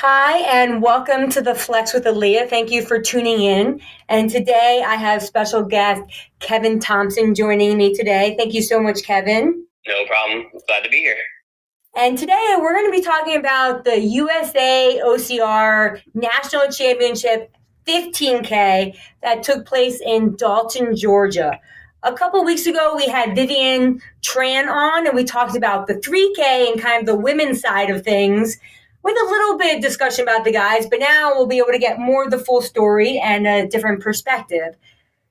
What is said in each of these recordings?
Hi, and welcome to the Flex with Aaliyah. Thank you for tuning in. And today I have special guest Kevin Thompson joining me today. Thank you so much, Kevin. No problem. Glad to be here. And today we're going to be talking about the USA OCR National Championship 15K that took place in Dalton, Georgia. A couple weeks ago, we had Vivian Tran on, and we talked about the 3K and kind of the women's side of things with a little bit of discussion about the guys, but now we'll be able to get more of the full story and a different perspective.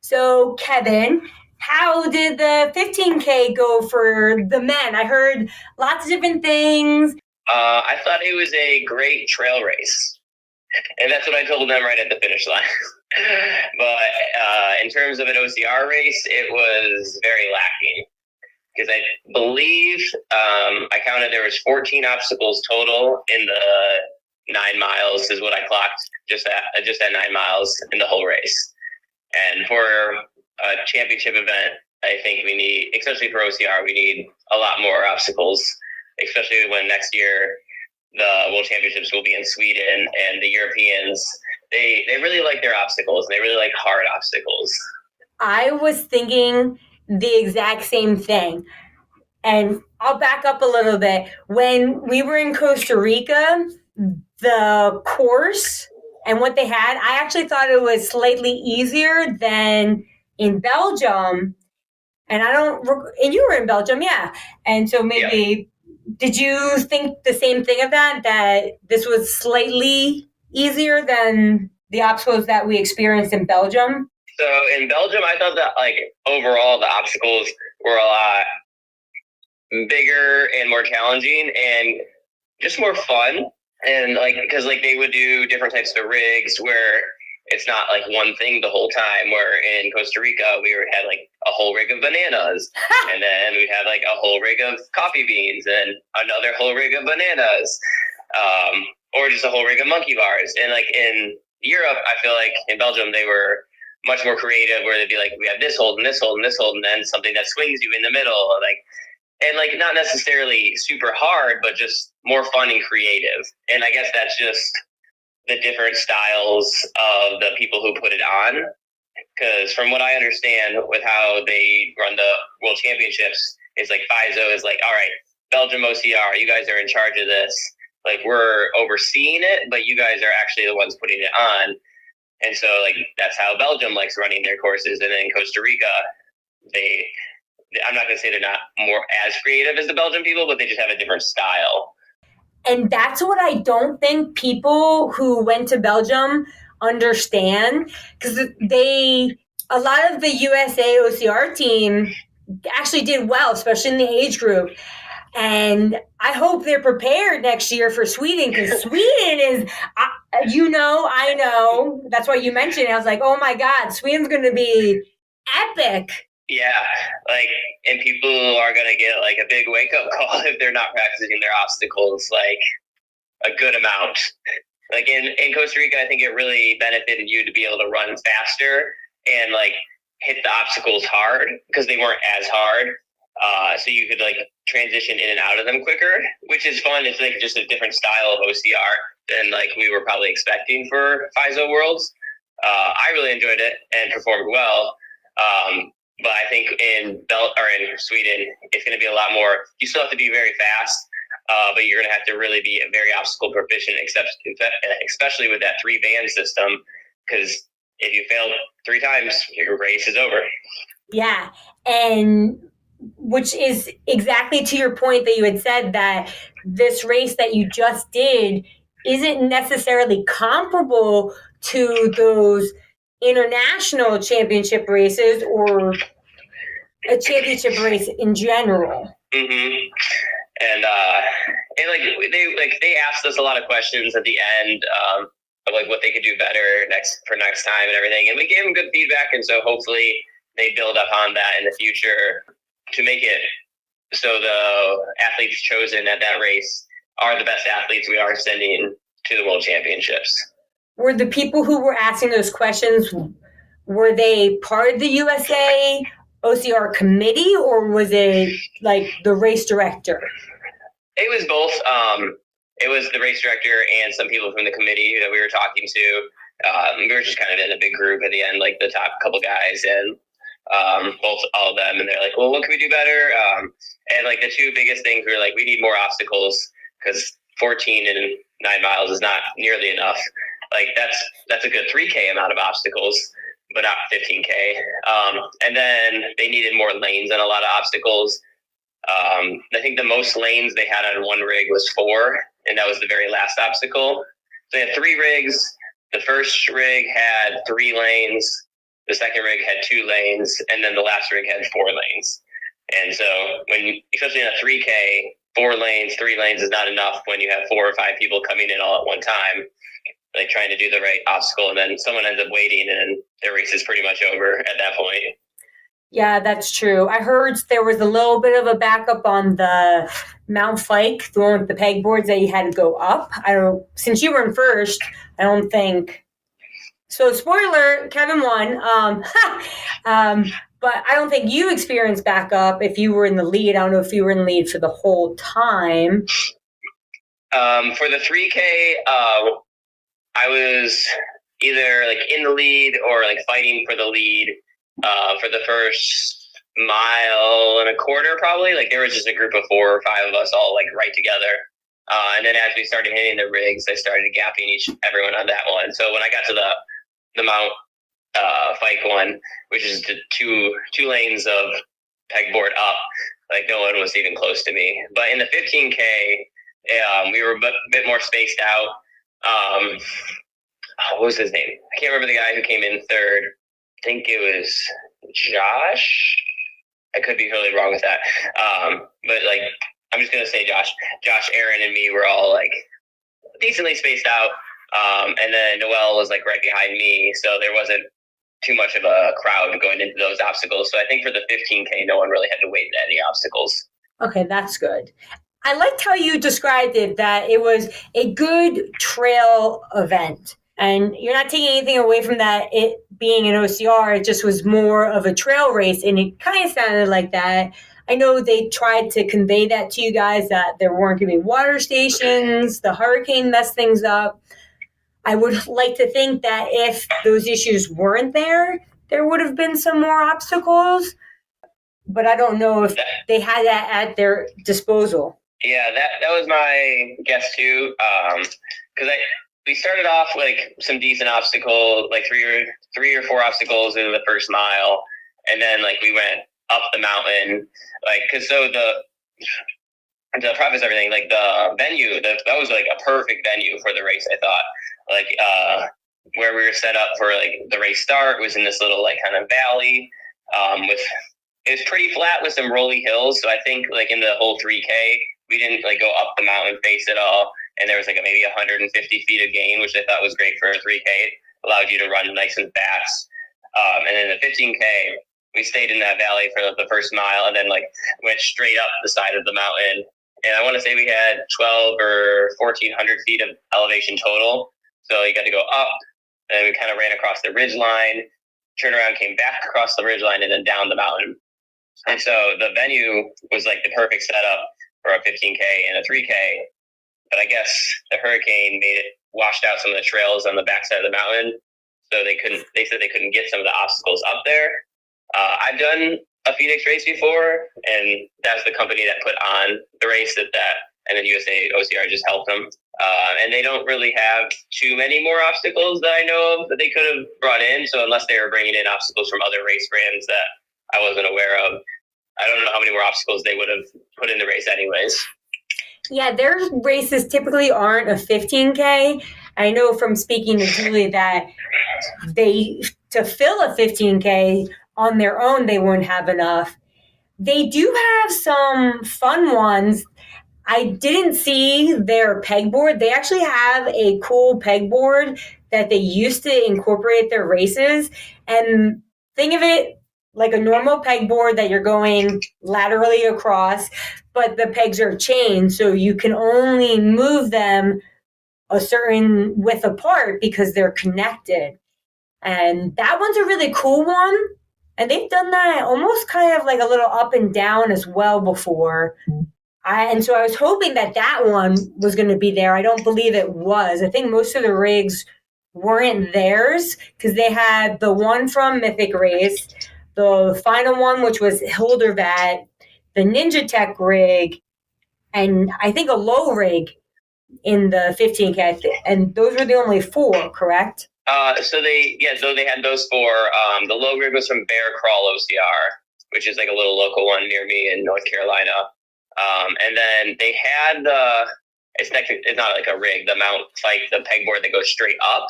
So, Kevin, how did the 15K go for the men? I heard lots of different things. I thought it was a great trail race, and that's what I told them right at the finish line. But in terms of an OCR race, it was very lacking because I believe I counted there was 14 obstacles total in the 9 miles is what I clocked just at 9 miles in the whole race. And for a championship event, I think we need, especially for OCR, we need a lot more obstacles, especially when next year the World Championships will be in Sweden, and the Europeans, they really like their obstacles, and they really like hard obstacles. I was thinking the exact same thing. And I'll back up a little bit. When we were in Costa Rica, the course and what they had, I actually thought it was slightly easier than in Belgium. And and you were in Belgium, yeah. And so maybe, did you think the same thing of that this was slightly easier than the obstacles that we experienced in Belgium? So in Belgium, I thought that overall the obstacles were a lot bigger and more challenging and just more fun. And because they would do different types of rigs where it's not one thing the whole time, where in Costa Rica we had a whole rig of bananas and then we'd have a whole rig of coffee beans and another whole rig of bananas, or just a whole rig of monkey bars. And in Europe, I feel like in Belgium they were much more creative, where they'd be we have this hold and this hold and this hold, and then something that swings you in the middle, and not necessarily super hard, but just more fun and creative. And I guess that's just the different styles of the people who put it on. Because from what I understand with how they run the World Championships, is FISO is all right, Belgium OCR, you guys are in charge of this. We're overseeing it, but you guys are actually the ones putting it on. And so that's how Belgium likes running their courses. And then in Costa Rica, I'm not going to say they're not more as creative as the Belgian people, but they just have a different style. And that's what I don't think people who went to Belgium understand, because a lot of the USA OCR team actually did well, especially in the age group. And I hope they're prepared next year for Sweden, because Sweden is, I know, that's why you mentioned it. I was like, oh my God, Sweden's going to be epic. Yeah, and people are going to get a big wake-up call if they're not practicing their obstacles a good amount. In Costa Rica, I think it really benefited you to be able to run faster and hit the obstacles hard, because they weren't as hard. So you could transition in and out of them quicker, which is fun. It's just a different style of OCR than we were probably expecting for FISO Worlds. I really enjoyed it and performed well. But I think in Sweden, it's going to be a lot more. You still have to be very fast, but you're going to have to really be very obstacle proficient, especially with that 3-band system, because if you fail 3 times, your race is over. Yeah, and which is exactly to your point that you had said that this race that you just did isn't necessarily comparable to those international championship races or a championship race in general. Mm-hmm. And they asked us a lot of questions at the end of what they could do better next time and everything, and we gave them good feedback. And so hopefully they build upon that in the future to make it so the athletes chosen at that race are the best athletes we are sending to the World Championships. Were the people who were asking those questions, were they part of the USA OCR committee, or was it the race director? It was both. it was the race director and some people from the committee that we were talking to. We were just kind of in a big group at the end, like the top couple guys, and all of them, and they're like, well, what can we do better? And like the two biggest things, we were like, we need more obstacles, because 14 and 9 miles is not nearly enough. Like that's a good 3K amount of obstacles, but not 15K. And then they needed more lanes and a lot of obstacles. I think the most lanes they had on one rig was 4, and that was the very last obstacle. So they had 3 rigs. The first rig had 3 lanes. The second rig had 2 lanes, and then the last rig had 4 lanes. And so especially in a 3K, 4 lanes, 3 lanes is not enough when you have 4 or 5 people coming in all at one time, like trying to do the right obstacle, and then someone ends up waiting, and their race is pretty much over at that point. Yeah, that's true. I heard there was a little bit of a backup on the Mount Fike, the one with the pegboards that you had to go up. Since you were in first, I don't think. So, spoiler, Kevin won. But I don't think you experienced backup if you were in the lead. I don't know if you were in the lead for the whole time. For the 3K, I was either like in the lead or like fighting for the lead for the first mile and a quarter, probably. Like there was just a group of 4 or 5 of us all like right together. And then as we started hitting the rigs, I started gapping everyone on that one. So when I got to the Mount Fike one, which is the two lanes of pegboard up, like no one was even close to me. But in the 15K, we were a bit more spaced out. What was his name? I can't remember the guy who came in third. I think it was Josh. I could be totally wrong with that. But like, I'm just going to say Josh, Aaron, and me were all like decently spaced out. And then Noel was like right behind me. So there wasn't too much of a crowd going into those obstacles. So I think for the 15K, no one really had to wait at any obstacles. Okay, that's good. I liked how you described it, that it was a good trail event. And you're not taking anything away from that, it being an OCR, it just was more of a trail race, and it kind of sounded like that. I know they tried to convey that to you guys, that there weren't going to be water stations, the hurricane messed things up. I would like to think that if those issues weren't there, there would have been some more obstacles, but I don't know if they had that at their disposal. Yeah, that was my guess too, because we started off like some decent obstacles, like three or four obstacles in the first mile, and then like we went up the mountain, like to preface everything, like the venue, that was like a perfect venue for the race. I thought, like where we were set up for like the race start was in this little like kind of valley, it was pretty flat with some rolly hills. So I think like in the whole 3K, we didn't like go up the mountain face at all. And there was like maybe 150 feet of gain, which I thought was great for a 3K. It allowed you to run nice and fast. And then the 15K, we stayed in that valley for the first mile and then like went straight up the side of the mountain. And I want to say we had 12 or 1,400 feet of elevation total. So you got to go up, and we kind of ran across the ridge line, turned around, came back across the ridge line, and then down the mountain. And so the venue was like the perfect setup for a 15K and a 3K. But I guess the hurricane washed out some of the trails on the backside of the mountain. So they said they couldn't get some of the obstacles up there. I've done a Phoenix race before, and that's the company that put on the race and then USA OCR just helped them. And they don't really have too many more obstacles that I know of that they could have brought in. So unless they were bringing in obstacles from other race brands that I wasn't aware of, I don't know how many more obstacles they would have put in the race anyways. Yeah, their races typically aren't a 15K. I know from speaking to Julie that to fill a 15K on their own, they wouldn't have enough. They do have some fun ones. I didn't see their pegboard. They actually have a cool pegboard that they used to incorporate their races. And think of it like a normal pegboard that you're going laterally across, but the pegs are chained, so you can only move them a certain width apart because they're connected. And that one's a really cool one. And they've done that almost kind of like a little up and down as well before. And so I was hoping that one was going to be there. I don't believe it was. I think most of the rigs weren't theirs because they had the one from Mythic Race, the final one, which was Hildervat, the Ninja Tech rig, and I think a low rig in the 15K. And those were the only four, correct? So they had those four. The low rig was from Bear Crawl OCR, which is like a little local one near me in North Carolina. And then they had it's not like a rig, the mount, like the pegboard that goes straight up.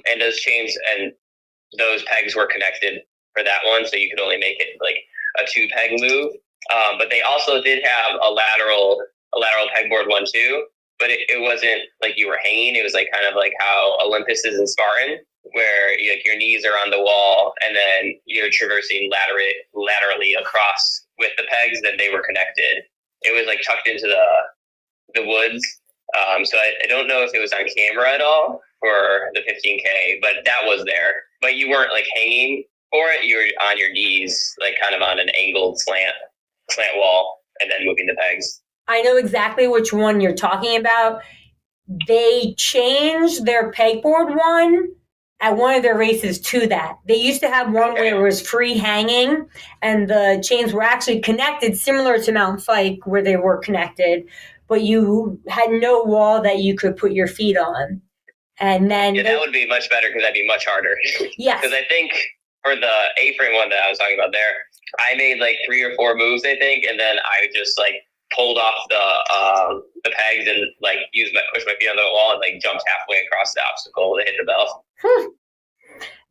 And those chains and those pegs were connected for that one, so you could only make it like a 2-peg move. But they also did have a lateral pegboard one too, but it wasn't like you were hanging. It was like kind of like how Olympus is in Spartan, where your knees are on the wall and then you're traversing laterally across with the pegs. Then they were connected. It was like tucked into the woods. So I don't know if it was on camera at all for the 15K, but that was there. But you weren't like hanging for it. You were on your knees, like kind of on an angled slant wall, and then moving the pegs. I know exactly which one you're talking about. They changed their pegboard one at one of their races to that. They used to have one where it was free hanging and the chains were actually connected, similar to Mount Fike where they were connected, but you had no wall that you could put your feet on. And then that would be much better because that'd be much harder. Yes. Because I think for the A-frame one that I was talking about there, I made like 3 or 4 moves, I think, and then I just like pulled off the pegs and like pushed my feet on the wall and like jumped halfway across the obstacle to hit the bell.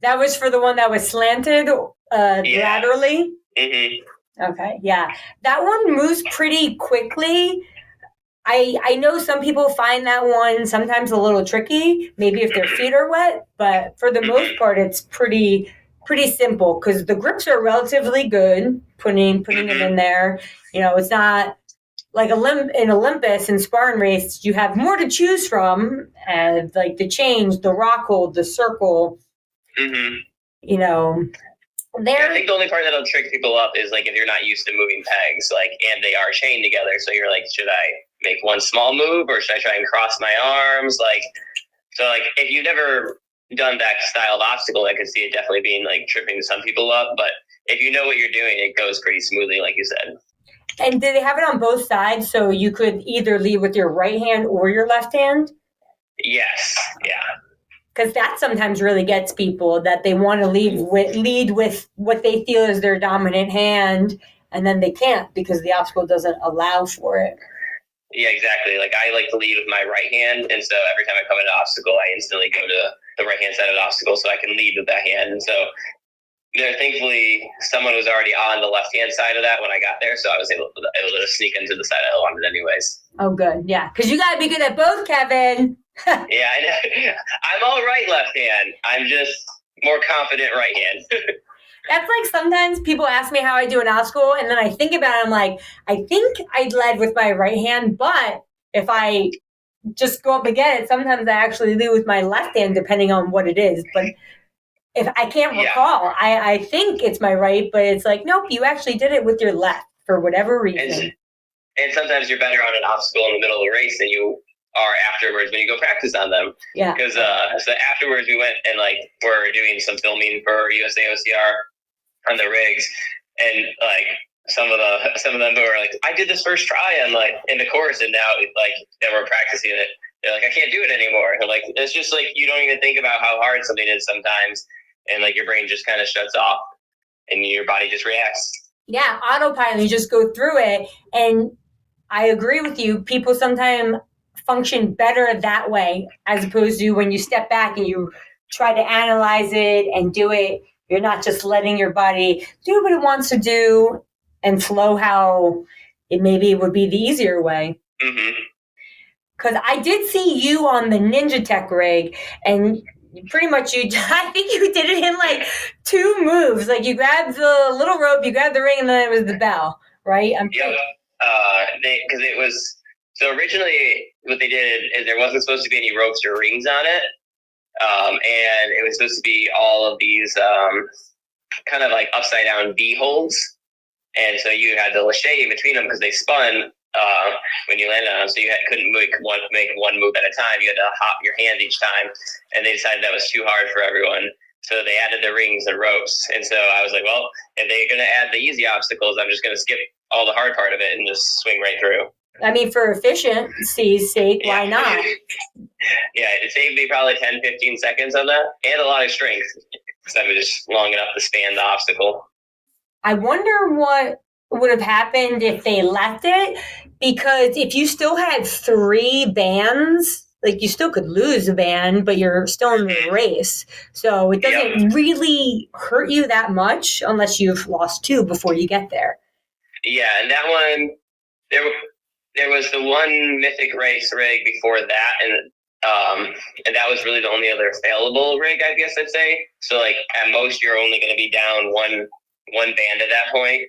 That was for the one that was slanted laterally? Mm-hmm. Okay, yeah. That one moves pretty quickly. I know some people find that one sometimes a little tricky, maybe if their feet are wet, but for the most part, it's pretty simple because the grips are relatively good, putting it in there. It's not like in Olympus and Spartan race, you have more to choose from, like the chains, the rock hold, the circle. Mm-hmm. I think the only part that'll trick people up is like if you're not used to moving pegs, like, and they are chained together. So you're like, should I make one small move or should I try and cross my arms? So if you've never done that style of obstacle, I could see it definitely being like tripping some people up. But if you know what you're doing, it goes pretty smoothly, like you said. And did they have it on both sides so you could either lead with your right hand or your left hand? Yes. Yeah. Because that sometimes really gets people, that they want to lead with what they feel is their dominant hand, and then they can't because the obstacle doesn't allow for it. Yeah, exactly. Like I like to lead with my right hand, and so every time I come into an obstacle, I instantly go to the right hand side of the obstacle so I can lead with that hand. And so thankfully, someone was already on the left hand side of that when I got there, so I was able to sneak into the side I wanted anyways. Oh, good. Yeah, because you got to be good at both, Kevin. Yeah, I know. I'm all right left hand. I'm just more confident right hand. That's like sometimes people ask me how I do an obstacle, and then I think about it. I'm like, I think I led with my right hand, but if I just go up and get it, sometimes I actually lead with my left hand, depending on what it is. But if I can't recall, I think it's my right, but it's like, nope, you actually did it with your left for whatever reason. And sometimes you're better on an obstacle in the middle of the race than you are afterwards when you go practice on them. Yeah. Because so afterwards we went and like we're doing some filming for USA OCR on the rigs, and like some of them were like, I did this first try on like in the course, and now like they were practicing it. They're like, I can't do it anymore. They're like, it's just like you don't even think about how hard something is sometimes, and like your brain just kind of shuts off, and your body just reacts. Yeah, autopilot. You just go through it, and I agree with you. People sometimes function better that way as opposed to when you step back and you try to analyze it and do it. You're not just letting your body do what it wants to do and flow how it maybe would be the easier way. Because I did see you on the Ninja Tech rig, and pretty much I think you did it in like 2 moves. Like you grabbed the little rope, you grabbed the ring, and then it was the bell, right? Yep. Because it was, so originally what they did is there wasn't supposed to be any ropes or rings on it. And it was supposed to be all of these kind of like upside down V holds. And so you had the lachet in between them because they spun when you landed on them. So you couldn't make one move at a time. You had to hop your hands each time. And they decided that was too hard for everyone. So they added the rings and ropes. And so I was like, well, if they're going to add the easy obstacles, I'm just going to skip all the hard part of it and just swing right through. I mean, for efficiency's sake, why not? Yeah, it saved me probably 10, 15 seconds on that, and a lot of strength, because I was just long enough to span the obstacle. I wonder what would have happened if they left it, because if you still had 3 bands, like you still could lose a band, but you're still in the race. So it doesn't really hurt you that much unless you've lost 2 before you get there. Yeah, and that one, there was the one Mythic Race rig before that, and that was really the only other available rig, I guess I'd say. So like at most you're only going to be down one band at that point.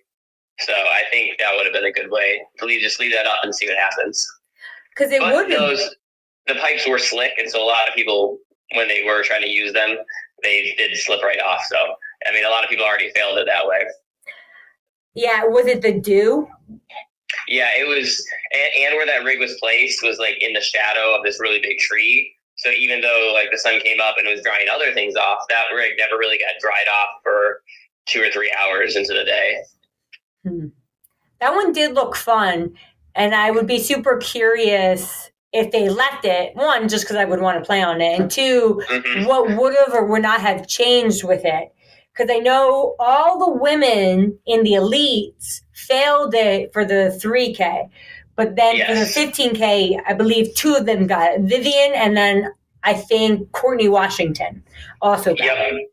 So I think that would have been a good way to just leave that up and see what happens. Because the pipes were slick, and so a lot of people, when they were trying to use them, they did slip right off. So I mean, a lot of people already failed it that way. Yeah, was it the dew? Yeah, it was, and where that rig was placed was like in the shadow of this really big tree. So even though like the sun came up and was drying other things off, that rig never really got dried off for 2 or 3 hours into the day. That one did look fun, and I would be super curious if they left it. 1, just because I would want to play on it, and 2, what would have or would not have changed with it. Because I know all the women in the elites failed it for the 3K. But then for the 15K, I believe 2 of them got it. Vivian, and then I think Courtney Washington also got it.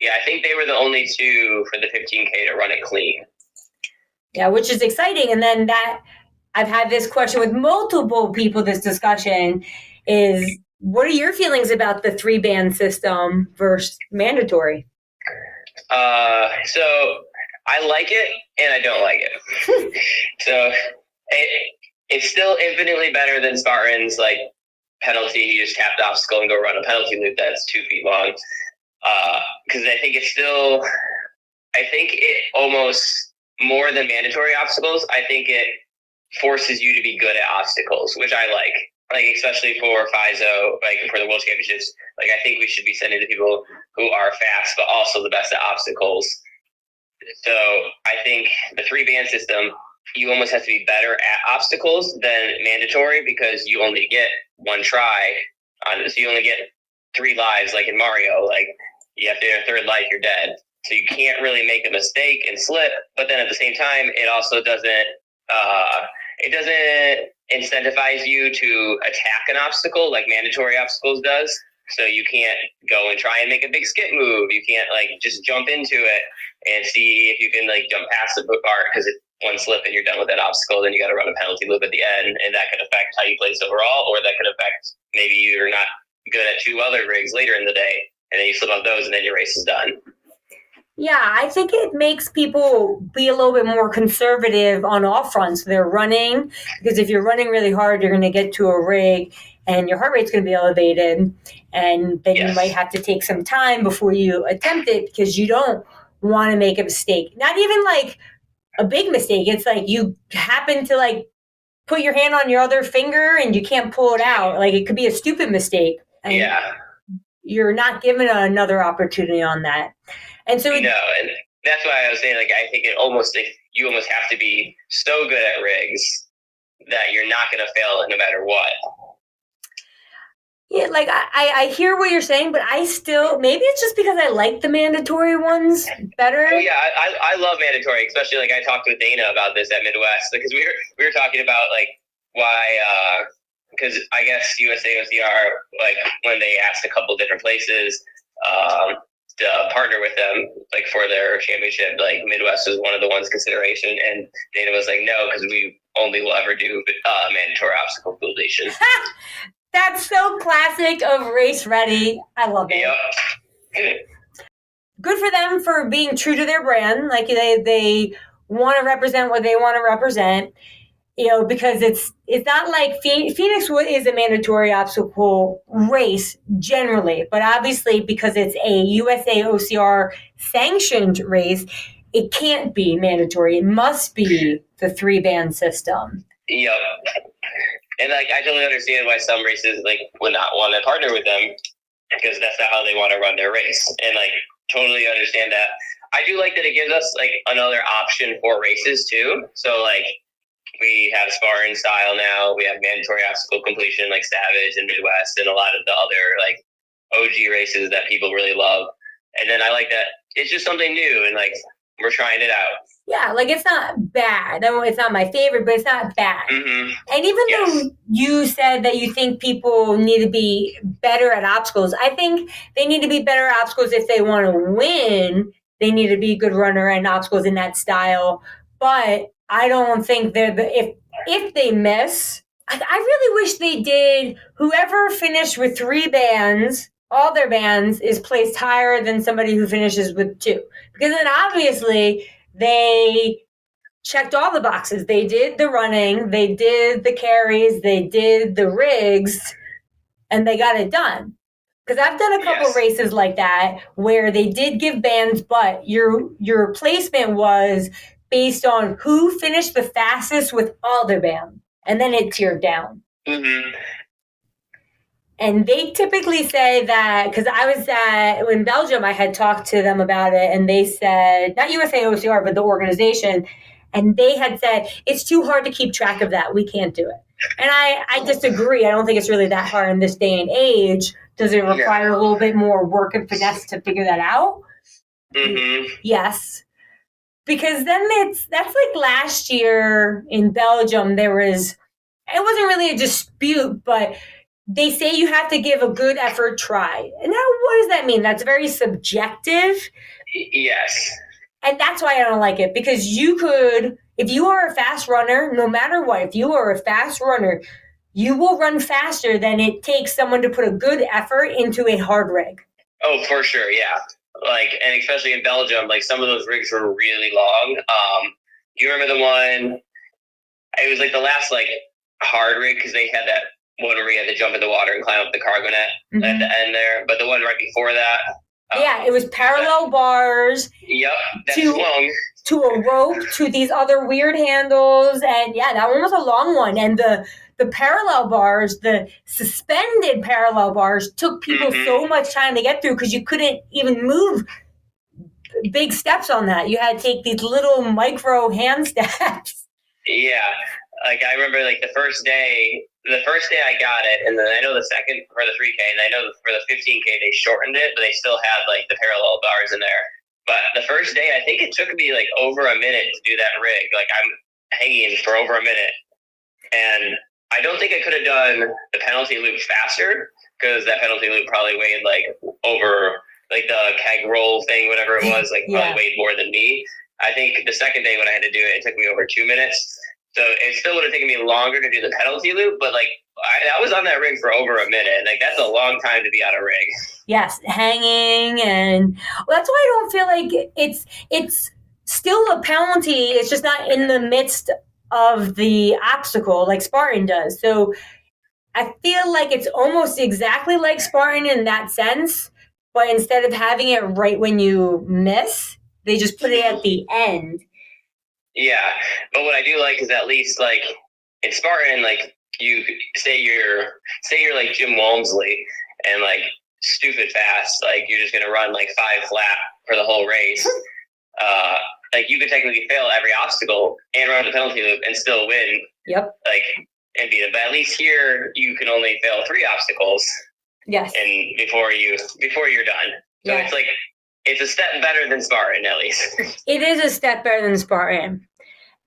Yeah, I think they were the only 2 for the 15K to run it clean. Yeah, which is exciting. And then I've had this question with multiple people, this discussion is, what are your feelings about the 3-band system versus mandatory? So I like it and I don't like it. So it's still infinitely better than Spartan's like penalty. You just tap the obstacle and go run a penalty loop that's 2 feet long. Because I think it almost more than mandatory obstacles. I think it forces you to be good at obstacles, which I like. Like, especially for FISO, like for the World Championships, like I think we should be sending to people who are fast, but also the best at obstacles. So I think the 3-band system, you almost have to be better at obstacles than mandatory, because you only get 1 try on it. So you only get 3 lives, like in Mario. Like, you have to get a 3rd life, you're dead. So you can't really make a mistake and slip. But then at the same time, it also doesn't incentivize you to attack an obstacle like mandatory obstacles does. So you can't go and try and make a big skip move. You can't like just jump into it and see if you can like jump past the part, because it's 1 slip and you're done with that obstacle. Then you got to run a penalty loop at the end, and that could affect how you place overall, or that could affect maybe you're not good at 2 other rigs later in the day, and then you slip on those, and then your race is done. Yeah, I think it makes people be a little bit more conservative on all fronts. They're running, because if you're running really hard, you're going to get to a rig and your heart rate's going to be elevated. And then you might have to take some time before you attempt it, because you don't want to make a mistake. Not even like a big mistake. It's like you happen to like put your hand on your other finger and you can't pull it out. Like, it could be a stupid mistake. And you're not given another opportunity on that. And so, and that's why I was saying, like, I think you almost have to be so good at rigs that you're not going to fail it no matter what. Yeah, like I hear what you're saying, but I still, maybe it's just because I like the mandatory ones better. Oh, yeah, I love mandatory, especially like I talked with Dana about this at Midwest, because we were talking about like why, because I guess USA OCR, like when they asked a couple different places to partner with them, like for their championship, like Midwest was one of the ones consideration, and Dana was like, no, because we only will ever do mandatory obstacle foundation. That's so classic of Race Ready. I love it. Yep. Good for them for being true to their brand. Like they want to represent what they want to represent. You know, because it's not like Phoenix is a mandatory obstacle race generally, but obviously because it's a USA OCR sanctioned race, it can't be mandatory. It must be the 3-band system. Yep. And like I totally understand why some races like would not want to partner with them because that's not how they want to run their race. And like totally understand that. I do like that it gives us like another option for races too. So like we have Spartan style now. We have mandatory obstacle completion like Savage and Midwest and a lot of the other like OG races that people really love. And then I like that it's just something new and like we're trying it out. Yeah, like it's not bad. I mean, it's not my favorite, but it's not bad. Mm-hmm. And even though you said that you think people need to be better at obstacles, I think they need to be better at obstacles if they want to win. They need to be a good runner and obstacles in that style. But I don't think they're if they miss. I really wish they did. Whoever finished with 3 bands, all their bands, is placed higher than somebody who finishes with 2, because then obviously they checked all the boxes. They did the running, they did the carries, they did the rigs, and they got it done. Because I've done a couple races like that where they did give bands, but your placement was based on who finished the fastest with all their bands, and then it tiered down. Mm-hmm. And they typically say that, because I was in Belgium, I had talked to them about it, and they said, not USA OCR, but the organization, and they had said, it's too hard to keep track of that. We can't do it. And I disagree. I don't think it's really that hard in this day and age. Does it require a little bit more work and finesse to figure that out? Mm-hmm. Yes. Because then that's like last year in Belgium, it wasn't really a dispute, but they say you have to give a good effort try. And now what does that mean? That's very subjective. Yes. And that's why I don't like it, because you could, if you are a fast runner, no matter what, if you are a fast runner, you will run faster than it takes someone to put a good effort into a hard rig. Oh, for sure, yeah. Like, and especially in Belgium, like some of those rigs were really long. You remember the one? It was like the last like hard rig because they had that one where you had to jump in the water and climb up the cargo net at the end there. But the one right before that, yeah, it was parallel bars. Yep, that's long. To a rope, to these other weird handles, and yeah, that one was a long one. And the parallel bars, the suspended parallel bars, took people so much time to get through because you couldn't even move big steps on that. You had to take these little micro hand steps. Yeah, like I remember, like the first day I got it, and then I know the second for the 3K, and I know for the 15K they shortened it, but they still had like the parallel bars in there. But the first day, I think it took me like over a minute to do that rig. Like I'm hanging for over a minute, and I don't think I could have done the penalty loop faster because that penalty loop probably weighed like over like the keg roll thing, whatever it was, like probably weighed more than me. I think the second day when I had to do it, it took me over 2 minutes. So it still would have taken me longer to do the penalty loop, but like I was on that rig for over a minute. Like that's a long time to be on a rig. Yes, hanging, and that's why I don't feel like it's still a penalty. It's just not in the midst of the obstacle like Spartan does. So I feel like it's almost exactly like Spartan in that sense, but instead of having it right when you miss, they just put it at the end. Yeah, but what I do like is at least like in Spartan, like you say you're like Jim Walmsley and like stupid fast, like you're just gonna run like 5 flat for the whole race. Like you could technically fail every obstacle and run the penalty loop and still win. Yep. Like and beat it. But at least here you can only fail 3 obstacles. Yes. And before you're done. So it's like it's a step better than Spartan, at least. It is a step better than Spartan.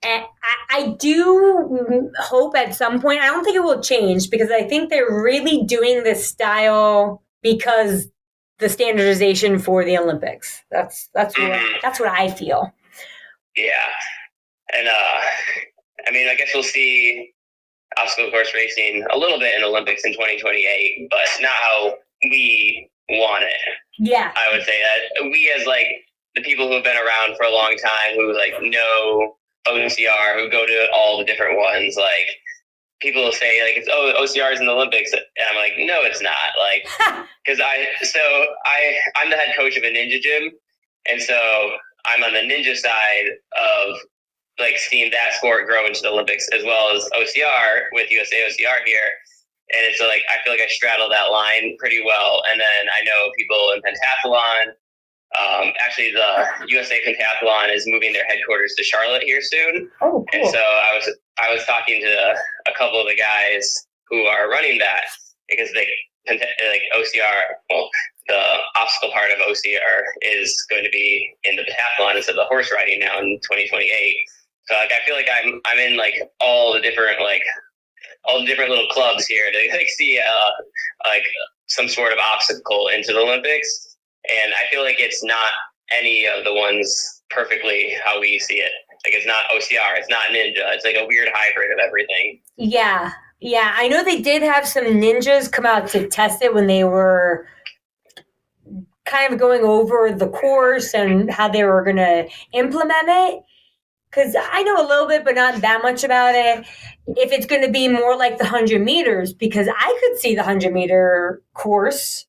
And I do hope at some point, I don't think it will change because I think they're really doing this style because the standardization for the Olympics. That's what I feel. Yeah. And I mean, I guess we'll see obstacle course racing a little bit in Olympics in 2028, but not how we want it. Yeah. I would say that we as like the people who have been around for a long time who like know OCR, who go to all the different ones, like people will say like it's OCR is in the Olympics, and I'm like no it's not, like because I'm the head coach of a ninja gym, and so I'm on the ninja side of like seeing that sport grow into the Olympics, as well as OCR with USA OCR here. And it's like, I feel like I straddle that line pretty well. And then I know people in pentathlon. Actually, the USA Pentathlon is moving their headquarters to Charlotte here soon. Oh, cool. And so I was talking to a couple of the guys who are running that, because they like OCR. Well, the obstacle part of OCR is going to be in the pentathlon instead of the horse riding now in 2028. So like, I feel like I'm in like all the different little clubs here to like see like some sort of obstacle into the Olympics. And I feel like it's not any of the ones perfectly how we see it. Like, it's not OCR, it's not Ninja. It's like a weird hybrid of everything. Yeah. Yeah. I know they did have some ninjas come out to test it when they were kind of going over the course and how they were going to implement it. Because I know a little bit, but not that much about it. If it's going to be more like the 100 meters, because I could see the 100-meter course.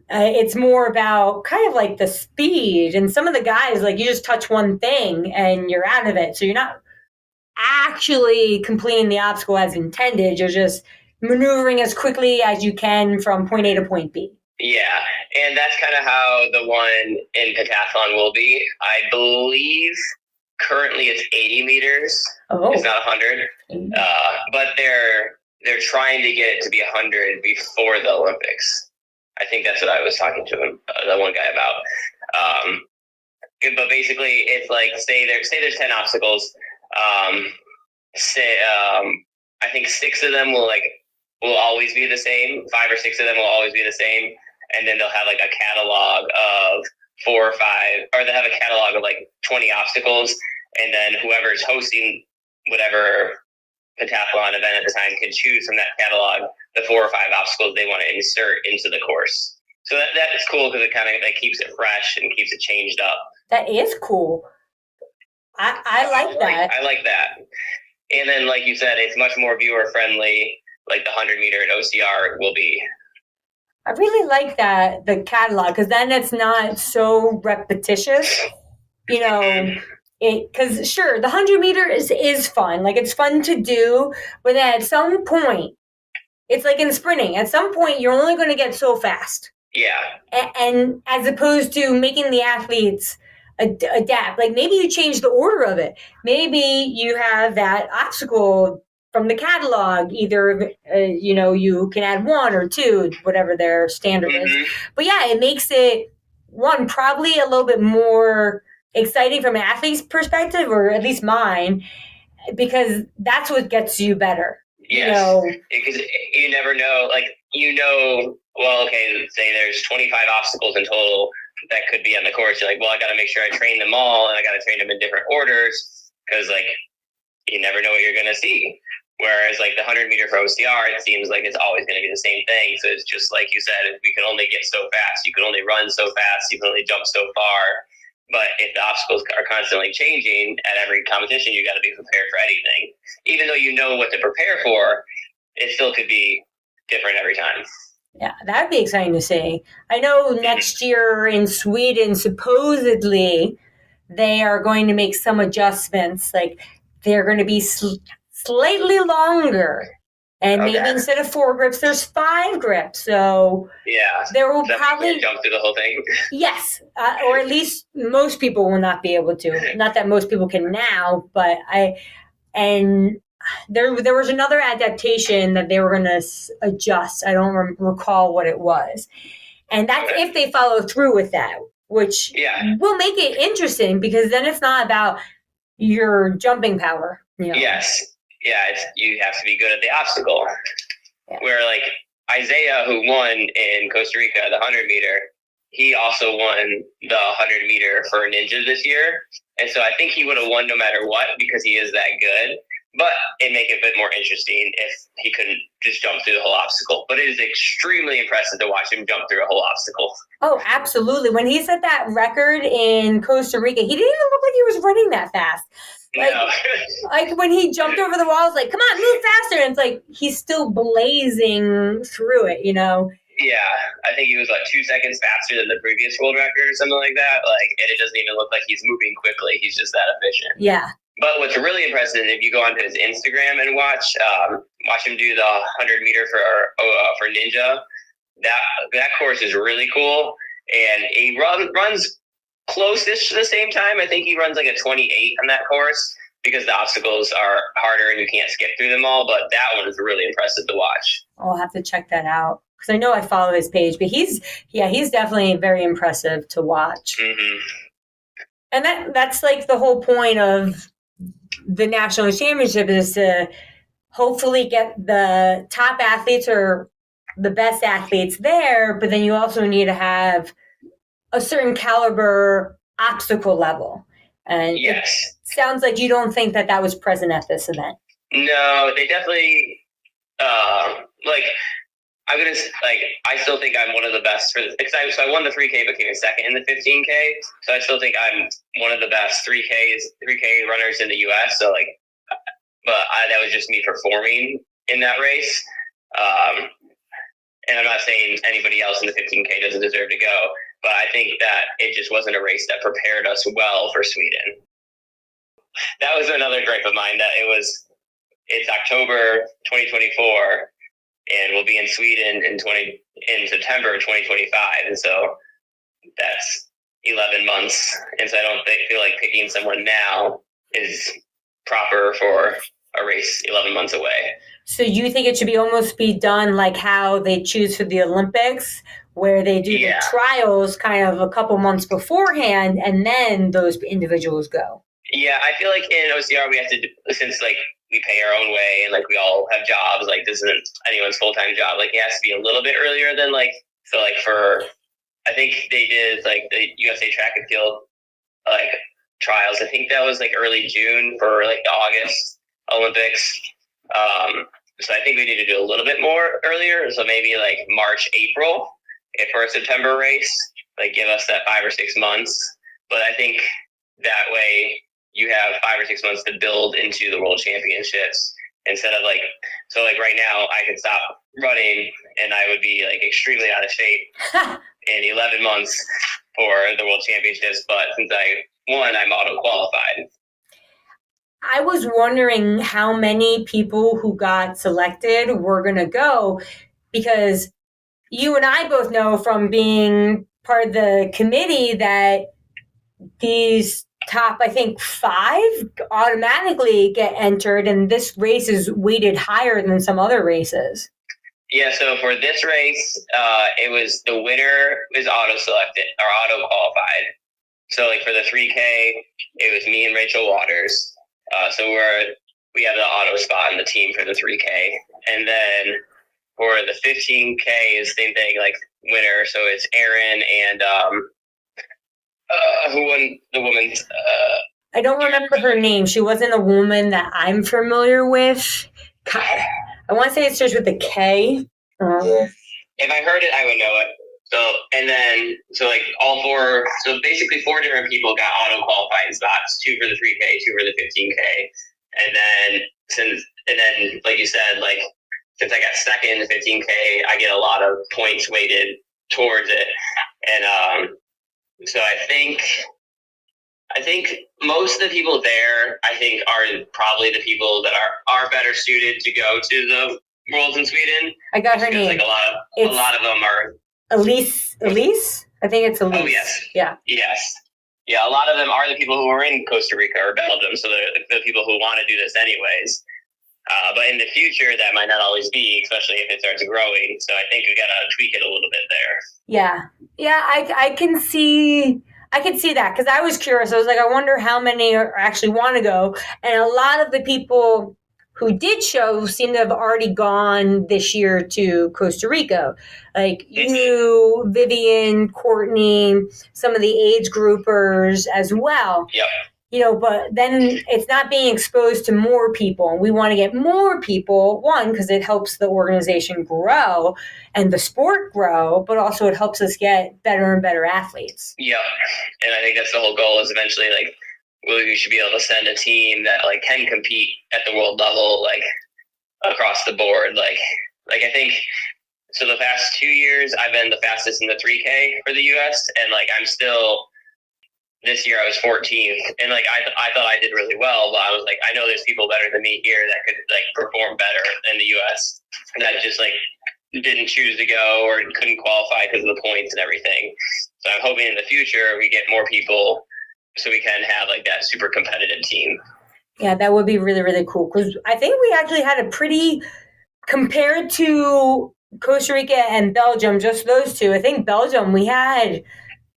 It's more about kind of like the speed, and some of the guys, like, you just touch one thing and you're out of it. So you're not actually completing the obstacle as intended. You're just maneuvering as quickly as you can from point A to point B. Yeah, and that's kind of how the one in pentathlon will be. I believe currently it's 80 meters. Oh. It's not 100. But they're trying to get it to be 100 before the Olympics. I think that's what I was talking to him, the one guy about. But basically, it's like, say there's 10 obstacles. I think 6 of them will always be the same. 5 or 6 of them will always be the same, and then they'll have like a catalog of 4 or 5, or they'll have a catalog of like 20 obstacles, and then whoever's hosting whatever pentathlon event at the time can choose from that catalog the 4 or 5 obstacles they want to insert into the course. So that's cool, because it kind of keeps it fresh and keeps it changed up. That is cool. I like that. I like that. And then, like you said, it's much more viewer friendly, like the 100-meter at OCR will be. I really like that, the catalog, because then it's not so repetitious. You know, because sure, the 100-meter is fun. Like, it's fun to do, but at some point, it's like in sprinting. At some point, you're only going to get so fast. Yeah. And as opposed to making the athletes adapt, like, maybe you change the order of it. Maybe you have that obstacle from the catalog. Either, you can add 1 or 2, whatever their standard is. But yeah, it makes it, one, probably a little bit more exciting from an athlete's perspective, or at least mine, because that's what gets you better. Yes, because you never know, well, okay, say there's 25 obstacles in total that could be on the course. You're like, well, I got to make sure I train them all, and I got to train them in different orders, because, like, you never know what you're going to see. Whereas, like, the 100-meter for OCR, it seems like it's always going to be the same thing. So it's just like you said, we can only get so fast. You can only run so fast. You can only jump so far. But if the obstacles are constantly changing at every competition, you got to be prepared for anything. Even though you know what to prepare for, it still could be different every time. Yeah, that'd be exciting to see. I know next year in Sweden, supposedly, they are going to make some adjustments. Like, they're going to be slightly longer. And maybe instead of 4 grips, there's 5 grips. So there will probably jump through the whole thing. Yes, or at least most people will not be able to. Not that most people can now, but there was another adaptation that they were going to adjust. I don't recall what it was, and that's if they follow through with that, which will make it interesting, because then it's not about your jumping power. Yes. Yeah, you have to be good at the obstacle. Yeah. Where, like, Isaiah, who won in Costa Rica, the 100-meter, he also won the 100-meter for Ninja this year. And so I think he would have won no matter what, because he is that good. But it'd make it a bit more interesting if he couldn't just jump through the whole obstacle. But it is extremely impressive to watch him jump through a whole obstacle. Oh, absolutely. When he set that record in Costa Rica, he didn't even look like he was running that fast. Like when he jumped over the wall, I was like, come on, move faster. And it's like, he's still blazing through it, Yeah, I think he was like 2 seconds faster than the previous world record or something like that. Like, and it doesn't even look like he's moving quickly. He's just that efficient. Yeah. But what's really impressive is if you go onto his Instagram and watch him do the 100-meter for Ninja. That course is really cool, and he runs close-ish to the same time. I think he runs like a 28 on that course because the obstacles are harder and you can't skip through them all. But that one is really impressive to watch. I'll have to check that out because I know I follow his page, but he's definitely very impressive to watch. Mm-hmm. And that's like the whole point of the national championship is to hopefully get the top athletes or the best athletes there, but then you also need to have a certain caliber obstacle level. And yes. It sounds like you don't think that was present at this event. No, they definitely I still think I'm one of the best so I won the 3K but came in second in the 15K. So I still think I'm one of the best 3K runners in the US. So that was just me performing in that race. And I'm not saying anybody else in the 15K doesn't deserve to go, but I think that it just wasn't a race that prepared us well for Sweden. That was another gripe of mine, that it's October 2024 and we'll be in Sweden in September of 2025. And so that's 11 months. And so I don't feel like picking someone now is proper for a race 11 months away. So you think it should almost be done like how they choose for the Olympics, where they do the trials kind of a couple months beforehand and then those individuals go? Yeah, I feel like in OCR we have to, since we pay our own way and we all have jobs, this isn't anyone's full-time job, it has to be a little bit earlier than for, I think they did the USA track and field trials. I think that was early June for the August Olympics. So I think we need to do a little bit more earlier. So maybe March, April, if for a September race, give us that 5 or 6 months. But I think that way you have 5 or 6 months to build into the world championships instead of right now I could stop running and I would be extremely out of shape in 11 months for the world championships. But since I won, I'm auto qualified. I was wondering how many people who got selected were going to go, because you and I both know from being part of the committee that these top, I think, 5 automatically get entered, and this race is weighted higher than some other races. Yeah, so for this race, it was the winner is auto-selected or auto-qualified. So for the 3K, it was me and Rachel Waters. So we have the auto spot in the team for the 3K. And then for the 15K is the same thing, winner. So it's Erin and who won the women's? I don't remember her name. She wasn't a woman that I'm familiar with. I want to say it starts with a K. If I heard it, I would know it. So all 4, so basically 4 different people got auto qualifying spots, 2 for the 3K, 2 for the 15K. And then like you said, since I got second in the 15K, I get a lot of points weighted towards it. And so I think most of the people there, are probably the people that are better suited to go to the Worlds in Sweden. I got her name. A lot of them are Elise. I think it's Elise. Oh yes. Yeah. Yes. Yeah, a lot of them are the people who are in Costa Rica or Belgium, so they're the people who want to do this anyways. But in the future, that might not always be, especially if it starts growing. So I think we got to tweak it a little bit there. Yeah. I can see that, because I was curious. I was I wonder how many actually want to go, and a lot of the people who did show seem to have already gone this year to Costa Rica. You, Vivian, Courtney, some of the age groupers as well. Yep. But then it's not being exposed to more people. We want to get more people, one, because it helps the organization grow and the sport grow, but also it helps us get better and better athletes. Yeah. And I think that's the whole goal, is eventually, we should be able to send a team that can compete at the world level, across the board. I think so. The past 2 years, I've been the fastest in the 3K for the US, and I'm still this year I was 14th, and like I thought I did really well, but I was like, I know there's people better than me here that could like perform better in the U.S. and that just like didn't choose to go or couldn't qualify because of the points and everything. So I'm hoping in the future we get more people so we can have like that super competitive team. Yeah, that would be really, really cool, because I think we actually had a pretty, compared to Costa Rica and Belgium, just those two, I think Belgium, we had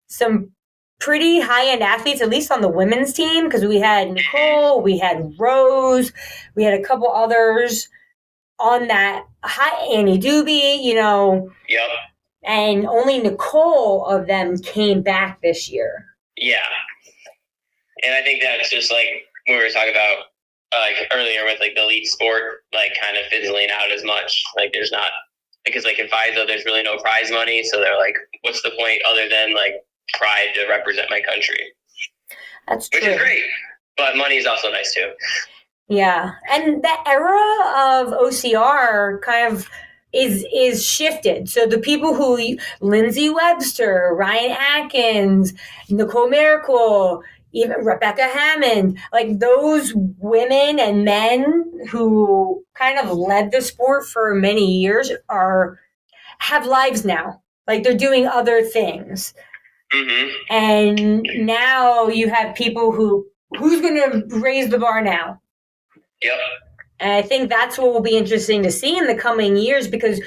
some pretty high-end athletes, at least on the women's team, because we had Nicole, we had Rose, we had a couple others on that Annie Doobie, Yep. And only Nicole of them came back this year. Yeah. And I think that's just like we were talking about like earlier with like the elite sport, like kind of fizzling out as much. Like there's not, because like in FISO, there's really no prize money. So they're like, what's the point other than like pride to represent my country? That's true. Which is great. But money is also nice too. Yeah. And the era of OCR kind of is shifted. So the people who, Lindsay Webster, Ryan Atkins, Nicole Miracle, even Rebecca Hammond, like those women and men who kind of led the sport for many years have lives now. Like they're doing other things. Mm-hmm. And now you have people who's going to raise the bar now. Yep. And I think that's what will be interesting to see in the coming years, because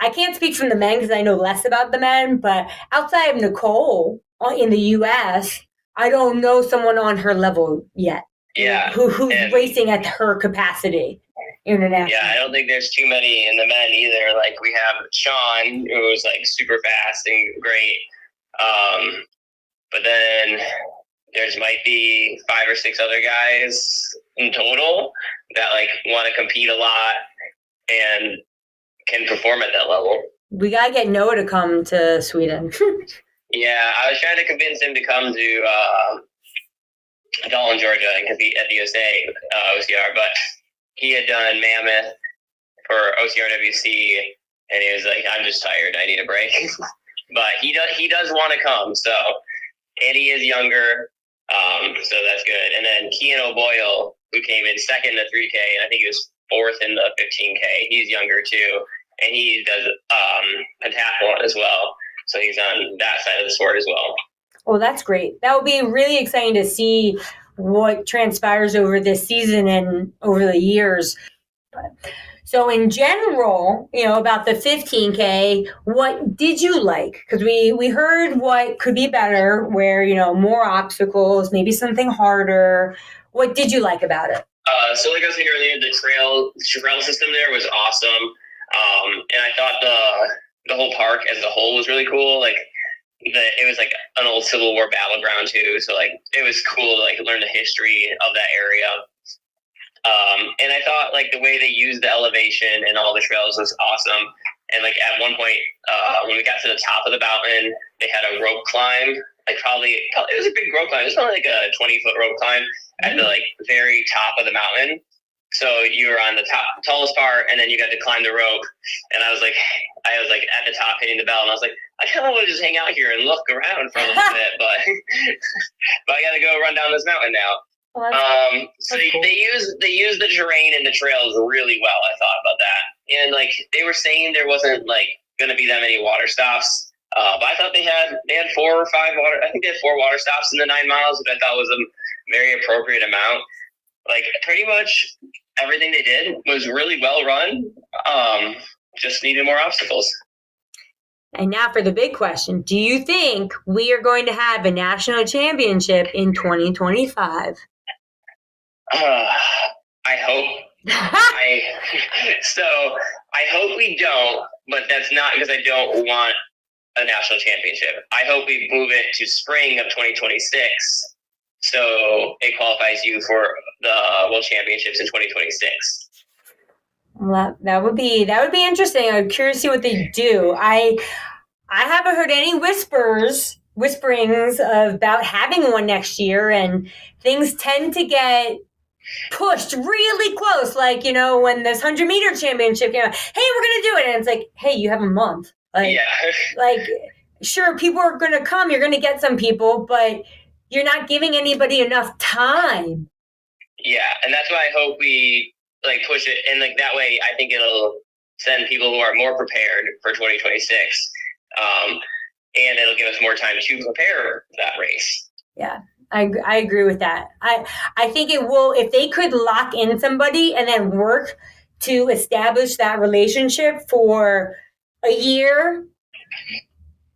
I can't speak from the men because I know less about the men, but outside of Nicole in the U.S., I don't know someone on her level yet. Yeah. Who's racing at her capacity internationally. Yeah, I don't think there's too many in the men either. Like we have Sean, who's like super fast and great. But then there's might be 5 or 6 other guys in total that like want to compete a lot and can perform at that level. We gotta get Noah to come to Sweden. Yeah, I was trying to convince him to come to Dalton, Georgia, and compete at the USA OCR, but he had done Mammoth for OCRWC, and he was like, "I'm just tired. I need a break." But he does want to come. So, and he is younger. So that's good. And then Kean O'Boyle, who came in second in the 3K, and I think he was 4th in the 15K. He's younger too, and he does pentathlon as well. So he's on that side of the sport as well. Well, that's great. That will be really exciting to see what transpires over this season and over the years. So in general, about the 15K, what did you like? Because we heard what could be better, where, more obstacles, maybe something harder. What did you like about it? So like I was saying earlier, the trail system there was awesome. And I thought the whole park as a whole was really cool. Like it was like an old Civil War battleground too. So like it was cool to like learn the history of that area. And I thought like the way they used the elevation and all the trails was awesome. And like at one point, when we got to the top of the mountain, they had a rope climb. Like probably it was a big rope climb. It was probably like a 20-foot rope climb at the like very top of the mountain. So you were on the tallest part, and then you got to climb the rope. And I was like at the top hitting the bell, and I was like, I kind of want to just hang out here and look around for a little bit, but I got to go run down this mountain now. So cool. they use the terrain and the trails really well. I thought about that, and like they were saying there wasn't like going to be that many water stops, but I thought they had 4 or 5 water. I think they had 4 water stops in the 9 miles, which I thought was a very appropriate amount. Like pretty much everything they did was really well run. Just needed more obstacles. And now for the big question. Do you think we are going to have a national championship in 2025? I hope. I hope we don't, but that's not because I don't want a national championship. I hope we move it to spring of 2026. So it qualifies you for the World Championships in 2026. Well, that would be interesting. I'm curious to see what they do. I haven't heard any whisperings about having one next year, and things tend to get pushed really close. Like, when this 100-meter championship, hey, we're gonna do it, and it's like, hey, you have a month. Like, yeah. like sure, people are going to come. You're going to get some people, but you're not giving anybody enough time. Yeah, and that's why I hope we like push it, and like that way, I think it'll send people who are more prepared for 2026, and it'll give us more time to prepare that race. Yeah, I agree with that. I think it will, if they could lock in somebody and then work to establish that relationship for a year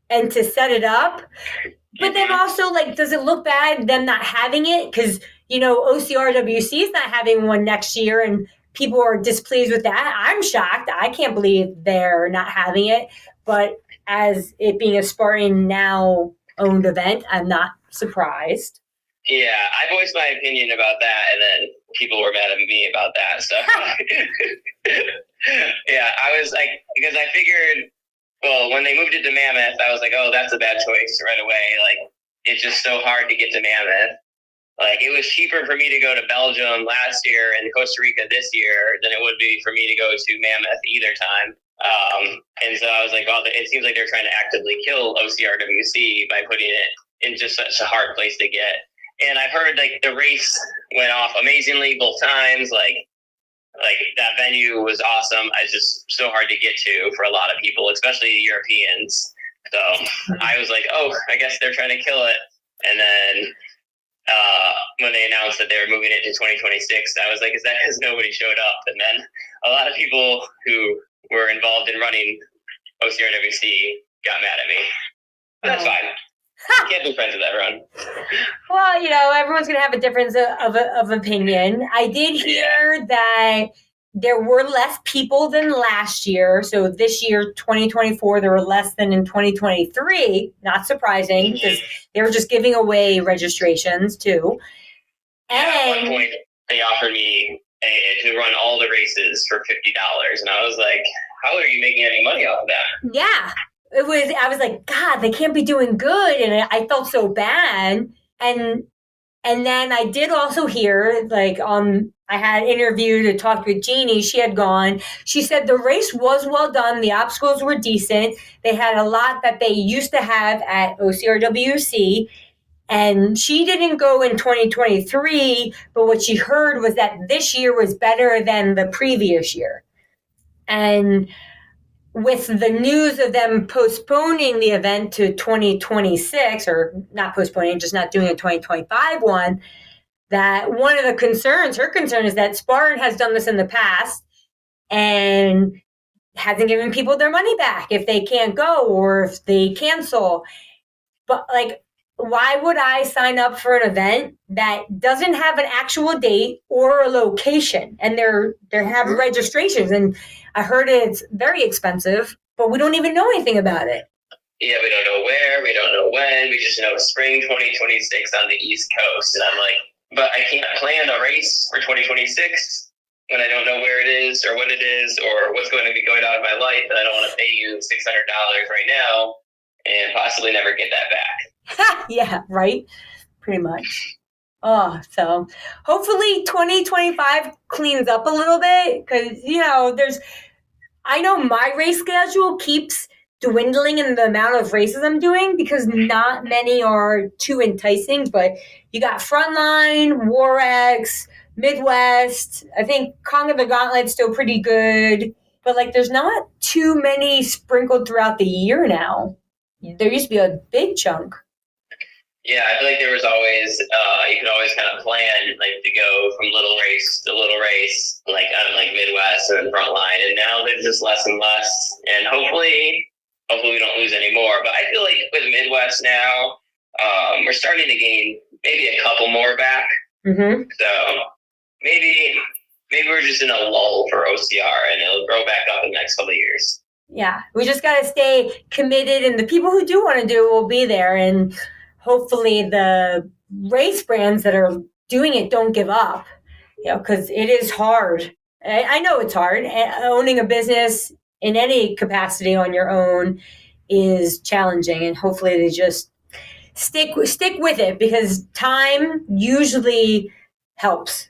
and to set it up. But then also, like, does it look bad them not having it? Because, OCRWC is not having one next year and people are displeased with that. I'm shocked. I can't believe they're not having it. But as it being a Spartan now owned event, I'm not surprised. Yeah, I voiced my opinion about that, and then people were mad at me about that. So, yeah, I was like, because I figured, well, when they moved it to Mammoth, I was like, oh, that's a bad choice right away. Like, it's just so hard to get to Mammoth. Like, it was cheaper for me to go to Belgium last year and Costa Rica this year than it would be for me to go to Mammoth either time. And so I was like, well, it seems like they're trying to actively kill OCRWC by putting it in just such a hard place to get. And I've heard like the race went off amazingly both times. Like that venue was awesome. It's just so hard to get to for a lot of people, especially Europeans. So I was like, oh, I guess they're trying to kill it. And then when they announced that they were moving it to 2026, I was like, is that because nobody showed up? And then a lot of people who were involved in running OCRWC got mad at me. But that's fine. Can't be friends with everyone. Well, everyone's going to have a difference of opinion. I did hear that there were less people than last year. So this year, 2024, there were less than in 2023. Not surprising because they were just giving away registrations too. And at one point, they offered me to run all the races for $50. And I was like, how are you making any money off of that? Yeah. I was like, God, they can't be doing good. And I felt so bad. And then I did also hear, like, I had interviewed and talked with Jeannie. She had gone. She said the race was well done. The obstacles were decent. They had a lot that they used to have at OCRWC. And she didn't go in 2023, but what she heard was that this year was better than the previous year. And with the news of them postponing the event to 2026, or not postponing, just not doing a 2025 one, that one of the concerns, her concern is that Spartan has done this in the past and hasn't given people their money back if they can't go or if they cancel. But like, why would I sign up for an event that doesn't have an actual date or a location? And they have registrations, and I heard it's very expensive, but we don't even know anything about it. Yeah, we don't know where, we don't know when, we just know spring 2026 on the East Coast. And I'm like, but I can't plan a race for 2026 when I don't know where it is or when it is or what's going to be going on in my life, and I don't want to pay you $600 right now and possibly never get that back. Yeah, right? Pretty much. Oh, so hopefully 2025 cleans up a little bit because, I know my race schedule keeps dwindling in the amount of races I'm doing because not many are too enticing, but you got Frontline, Warex, Midwest. I think Conga the Gauntlet's still pretty good, but like there's not too many sprinkled throughout the year now. There used to be a big chunk. Yeah, I feel like there was always, you could always kind of plan, like, to go from little race to little race, like, on, like, Midwest and Frontline, and now there's just less and less, and hopefully we don't lose any more, but I feel like with Midwest now, we're starting to gain maybe a couple more back, so maybe we're just in a lull for OCR, and it'll grow back up in the next couple of years. Yeah, we just got to stay committed, and the people who do want to do it will be there, and hopefully the race brands that are doing it don't give up, because it is hard. I know it's hard. Owning a business in any capacity on your own is challenging, and hopefully they just stick with it because time usually helps.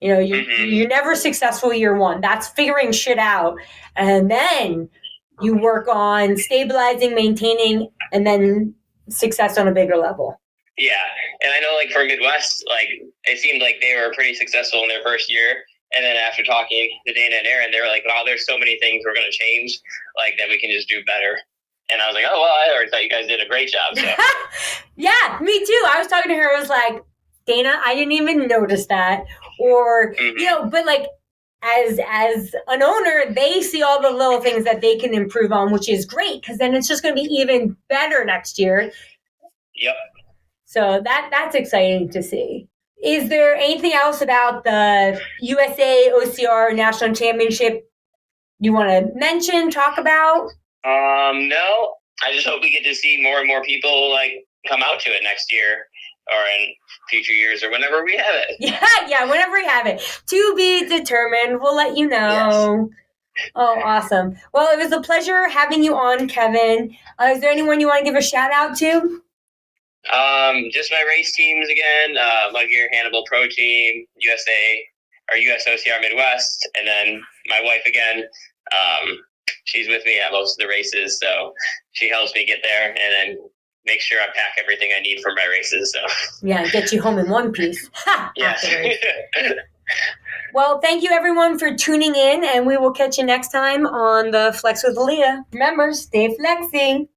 You're never successful year one. That's figuring shit out. And then you work on stabilizing, maintaining, and then success on a bigger level. Yeah, and I know like for Midwest, like it seemed like they were pretty successful in their first year, and then after talking to Dana and Aaron, they were like, "Wow, there's so many things we're going to change, like that we can just do better." And I was like, "Oh well, I already thought you guys did a great job." So. Yeah, me too. I was talking to her. I was like, "Dana, I didn't even notice that," or but like. As an owner, they see all the little things that they can improve on, which is great because then it's just going to be even better next year. Yep. So that's exciting to see. Is there anything else about the USA OCR National Championship you want to mention, talk about? No. I just hope we get to see more and more people like come out to it next year or in future years or whenever we have it. Yeah, whenever we have it. To be determined. We'll let you know. Yes. Oh, awesome. Well, it was a pleasure having you on, Kevin. Is there anyone you want to give a shout out to? Just my race teams again, Mud Gear Hannibal Pro Team, USA or US OCR Midwest, and then my wife again. She's with me at most of the races, so she helps me get there and then make sure I pack everything I need for my races. So yeah, get you home in one piece. Yes. Well, thank you everyone for tuning in, and we will catch you next time on the Flex with Aaliyah. Remember, stay flexing.